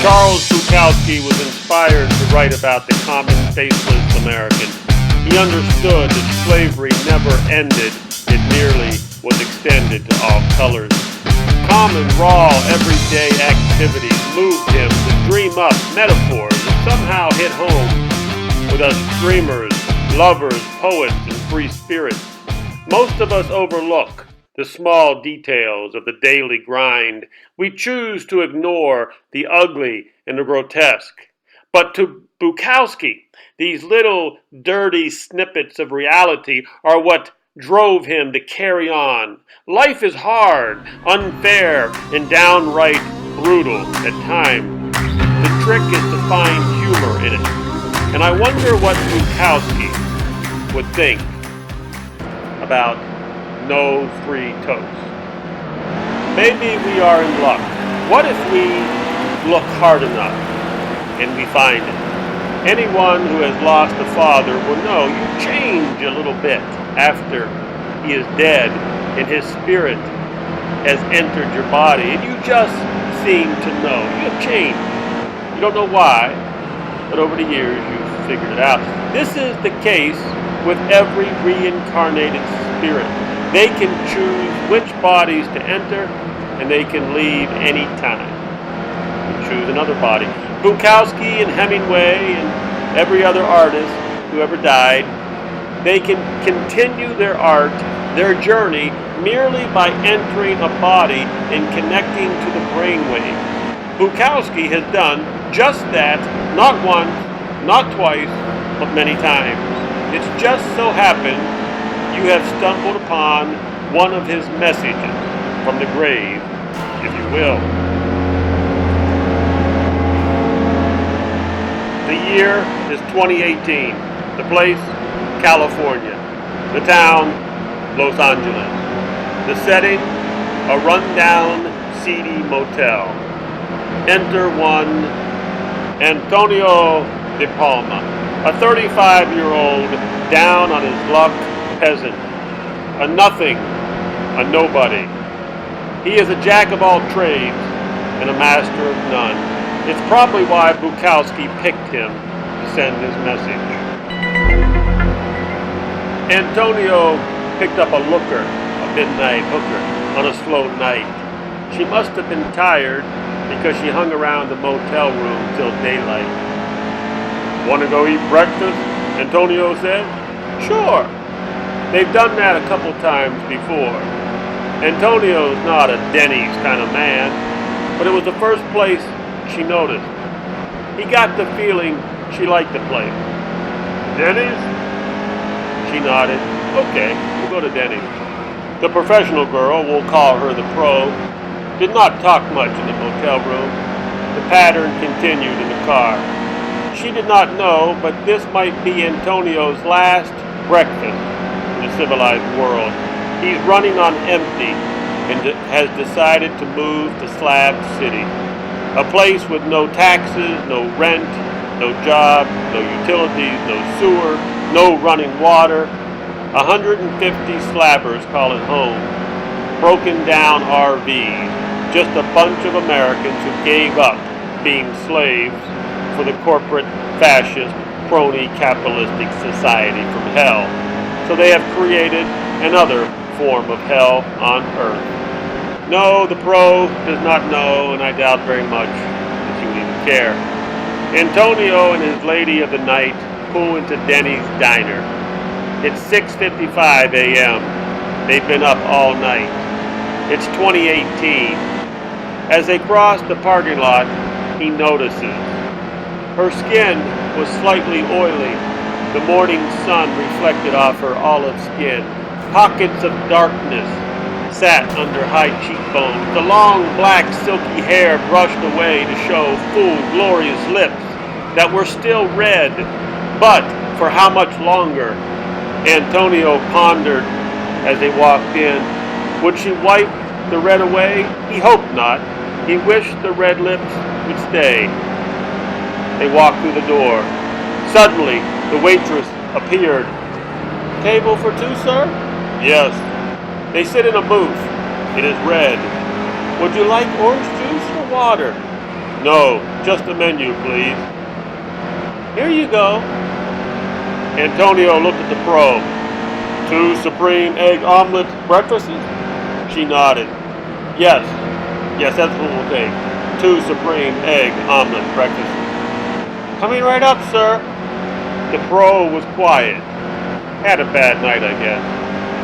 Charles Bukowski was inspired to write about the common faceless American. He understood that slavery never ended, it merely was extended to all colors. Common, raw, everyday activities moved him to dream up metaphors that somehow hit home with us dreamers, lovers, poets, and free spirits. Most of us overlook the small details of the daily grind. We choose to ignore the ugly and the grotesque. But to Bukowski, these little dirty snippets of reality are what drove him to carry on. Life is hard, unfair, and downright brutal at times. The trick is to find humor in it. And I wonder what Bukowski would think about no free toast. Maybe we are in luck. What if we look hard enough and we find it? Anyone who has lost a father will know you change a little bit after he is dead and his spirit has entered your body, and you just seem to know. You have changed. You don't know why, but over the years you've figured it out. This is the case with every reincarnated spirit. They can choose which bodies to enter, and they can leave any time and choose another body. Bukowski and Hemingway and every other artist who ever died, they can continue their art, their journey, merely by entering a body and connecting to the brainwave. Bukowski has done just that, not once, not twice, but many times. It's just so happened you have stumbled upon one of his messages from the grave, if you will. The year is 2018. The place, California. The town, Los Angeles. The setting, a rundown, seedy motel. Enter one Antonio de Palma, a 35-year-old down on his luck peasant, a nothing, a nobody. He is a jack of all trades and a master of none. It's probably why Bukowski picked him to send his message. Antonio picked up a looker, a midnight hooker, on a slow night. She must have been tired because she hung around the motel room till daylight. Want to go eat breakfast? Antonio said. Sure. They've done that a couple times before. Antonio's not a Denny's kind of man, but it was the first place she noticed. He got the feeling she liked the place. Denny's? She nodded. Okay, we'll go to Denny's. The professional girl, we'll call her the pro, did not talk much in the motel room. The pattern continued in the car. She did not know, but this might be Antonio's last breakfast in the civilized world. He's running on empty and has decided to move to Slab City, a place with no taxes, no rent, no job, no utilities, no sewer, no running water. 150 slabbers call it home. Broken down RVs, just a bunch of Americans who gave up being slaves for the corporate, fascist, crony capitalistic society from hell. So they have created another form of hell on earth. No, the pro does not know, and I doubt very much that you would even care. Antonio and his lady of the night pull into Denny's diner. It's 6:55 a.m. They've been up all night. It's 2018. As they cross the parking lot, he notices. Her skin was slightly oily. The morning sun reflected off her olive skin. Pockets of darkness sat under high cheekbones. The long black silky hair brushed away to show full glorious lips that were still red. But for how much longer? Antonio pondered as they walked in. Would she wipe the red away? He hoped not. He wished the red lips would stay. They walked through the door. Suddenly, the waitress appeared. Table for two, sir? Yes. They sit in a booth. It is red. Would you like orange juice or water? No, just the menu, please. Here you go. Antonio looked at the pro. 2 supreme egg omelet breakfasts? She nodded. Yes, that's what we'll take. 2 supreme egg omelet breakfasts. Coming right up, sir. The pro was quiet. Had a bad night, I guess.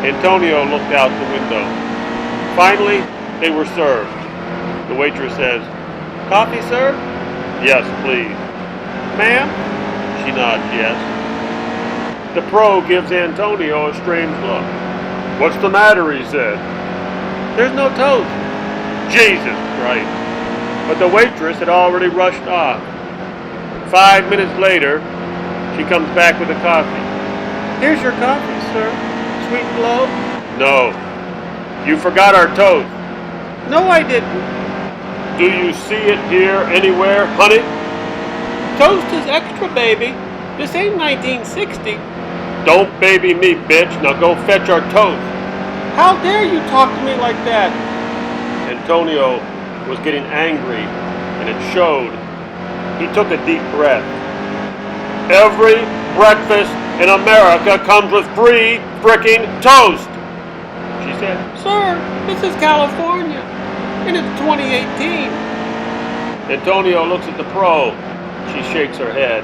Antonio looked out the window. Finally, they were served. The waitress says, Coffee, sir? Yes, please. Ma'am? She nods yes. The pro gives Antonio a strange look. What's the matter, he said. There's no toast. Jesus Christ. But the waitress had already rushed off. 5 minutes later, she comes back with the coffee. Here's your coffee, sir. Sweet and low? No. You forgot our toast. No, I didn't. Do you see it here anywhere, honey? Toast is extra, baby. This ain't 1960. Don't baby me, bitch. Now go fetch our toast. How dare you talk to me like that? Antonio was getting angry, and it showed. He took a deep breath. Every breakfast in America comes with free frickin' toast. She said, Sir, this is California, and it's 2018. Antonio looks at the pro. She shakes her head.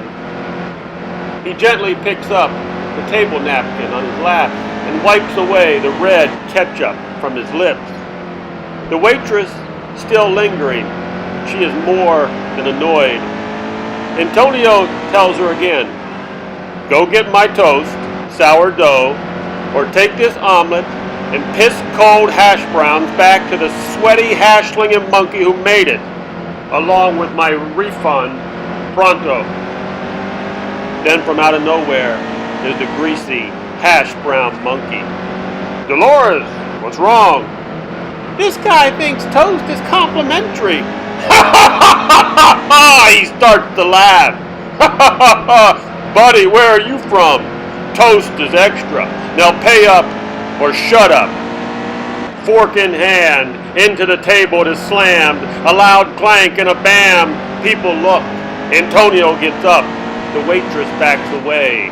He gently picks up the table napkin on his lap and wipes away the red ketchup from his lips. The waitress, still lingering, she is more than annoyed. Antonio tells her again, Go get my toast, sourdough, or take this omelet and piss-cold hash browns back to the sweaty hash-slinging monkey who made it, along with my refund, pronto. Then from out of nowhere, there's the greasy, hash-brown monkey. Dolores, what's wrong? This guy thinks toast is complimentary. He starts to laugh. Buddy, where are you from? Toast is extra. Now pay up or shut up. Fork in hand, into the table it is slammed. A loud clank and a bam. People look. Antonio gets up. The waitress backs away.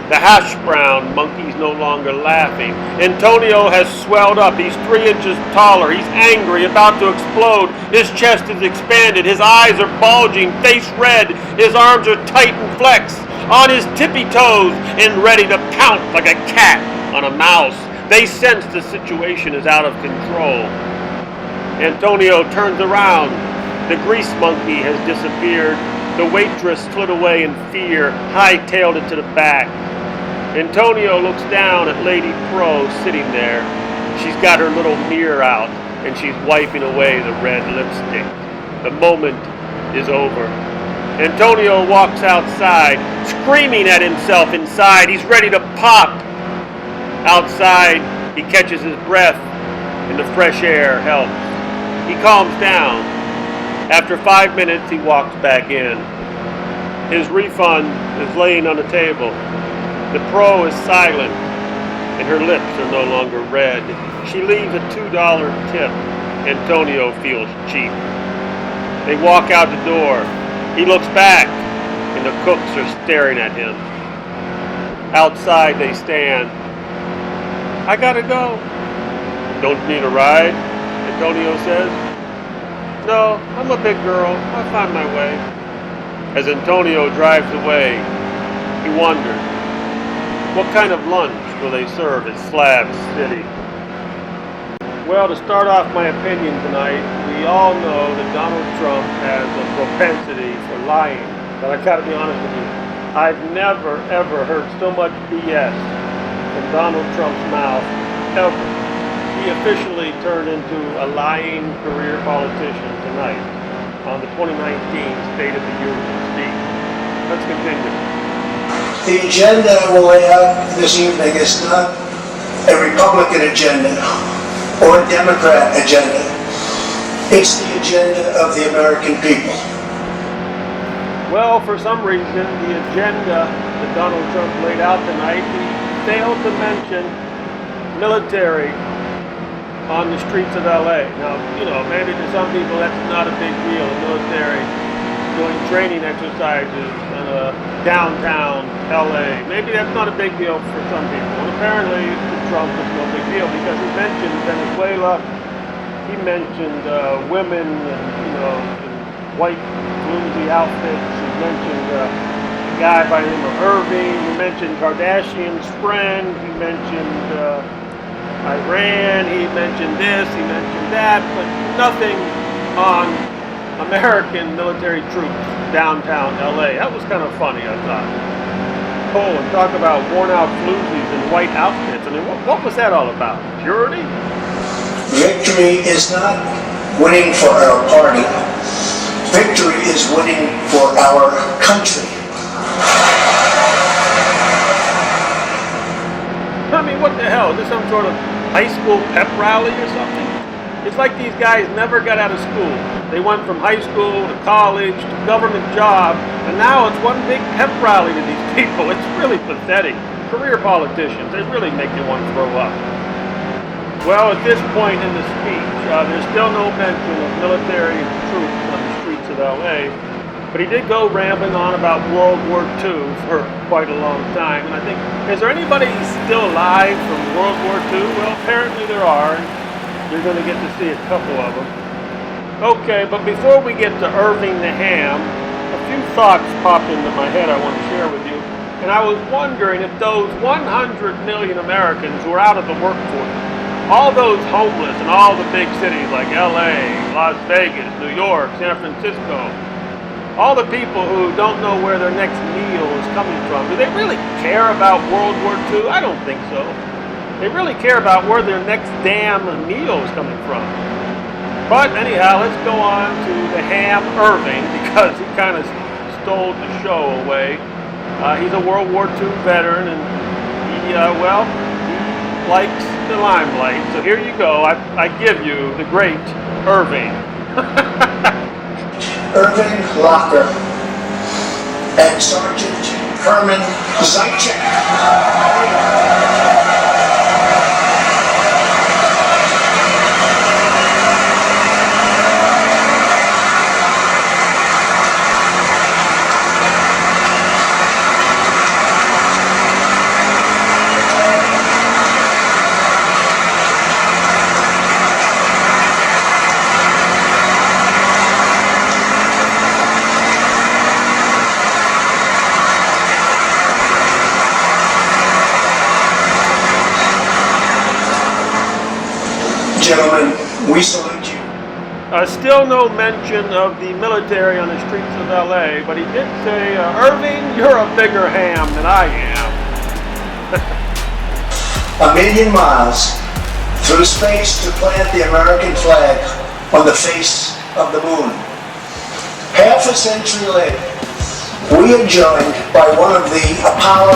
The hash brown monkey's no longer laughing. Antonio has swelled up. He's 3 inches taller. He's angry, about to explode. His chest is expanded. His eyes are bulging, face red. His arms are tight and flexed, on his tippy toes and ready to pounce like a cat on a mouse. They sense the situation is out of control. Antonio turns around. The grease monkey has disappeared. The waitress slid away in fear, hightailed it to the back. Antonio looks down at Lady Pro sitting there. She's got her little mirror out, and she's wiping away the red lipstick. The moment is over. Antonio walks outside, screaming at himself inside. He's ready to pop. Outside, he catches his breath, and the fresh air helps. He calms down. After 5 minutes, he walks back in. His refund is laying on the table. The pro is silent, and her lips are no longer red. She leaves a $2 tip. Antonio feels cheap. They walk out the door. He looks back, and the cooks are staring at him. Outside they stand. I gotta go. Don't you need a ride? Antonio says. No, I'm a big girl. I'll find my way. As Antonio drives away, he wonders, what kind of lunch will they serve at Slab City? Well, to start off my opinion tonight, we all know that Donald Trump has a propensity for lying. But I gotta be honest with you, I've never ever heard so much BS from Donald Trump's mouth, ever. He officially turned into a lying career politician tonight on the 2019 State of the Union speech. Let's continue. The agenda we'll lay out this evening is not a Republican agenda or a Democrat agenda. It's the agenda of the American people. Well, for some reason, the agenda that Donald Trump laid out tonight, he failed to mention military on the streets of LA. Now, maybe to some people that's not a big deal. The military doing training exercises in downtown LA. Maybe that's not a big deal for some people. And apparently to Trump it's no big deal because he mentioned Venezuela, he mentioned women and, in white flimsy outfits. He mentioned a guy by the name of Irving. He mentioned Kardashian's friend. He mentioned Iran. He mentioned this. He mentioned that. But nothing on American military troops downtown LA. That was kind of funny, I thought. Oh, and talk about worn out floozies and white outfits. I mean, what was that all about? Purity? Victory is not winning for our party. Victory is winning for our country. I mean, what the hell? Is this some sort of high school pep rally or something? It's like these guys never got out of school. They went from high school to college to government job, and now it's one big pep rally to these people. It's really pathetic. Career politicians, they really make you want to throw up. Well, at this point in the speech, there's still no mention of military troops on the streets of LA, but he did go rambling on about World War II for quite a long time. And I think, is there anybody still alive from World War II? Well, apparently there are. You're going to get to see a couple of them. Okay, but before we get to Irving the Ham, a few thoughts popped into my head I want to share with you. And I was wondering if those 100 million Americans who are out of the workforce, all those homeless in all the big cities like LA, Las Vegas, New York, San Francisco, all the people who don't know where their next meal is coming from, do they really care about World War II? I don't think so. They really care about where their next damn meal is coming from. But anyhow, let's go on to the Ham Irving because he kind of stole the show away. He's a World War II veteran and he likes the limelight. So here you go. I give you the great Irving. Irving Locker and Sergeant Herman Zaitchik. Gentlemen, we salute you. Still no mention of the military on the streets of LA, but he did say, Irving, you're a bigger ham than I am. 1,000,000 miles through space to plant the American flag on the face of the moon. Half a century later, we are joined by one of the Apollo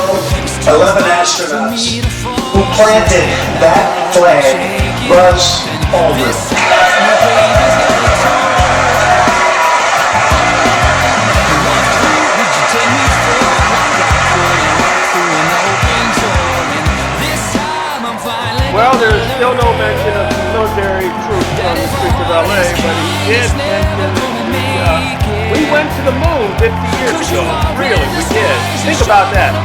11 astronauts who planted that flag, Buzz Aldrin. Well, there's still no mention of military troops on the streets of LA, but he did mention we went to the moon 50 years ago. Really, we did. Think about that.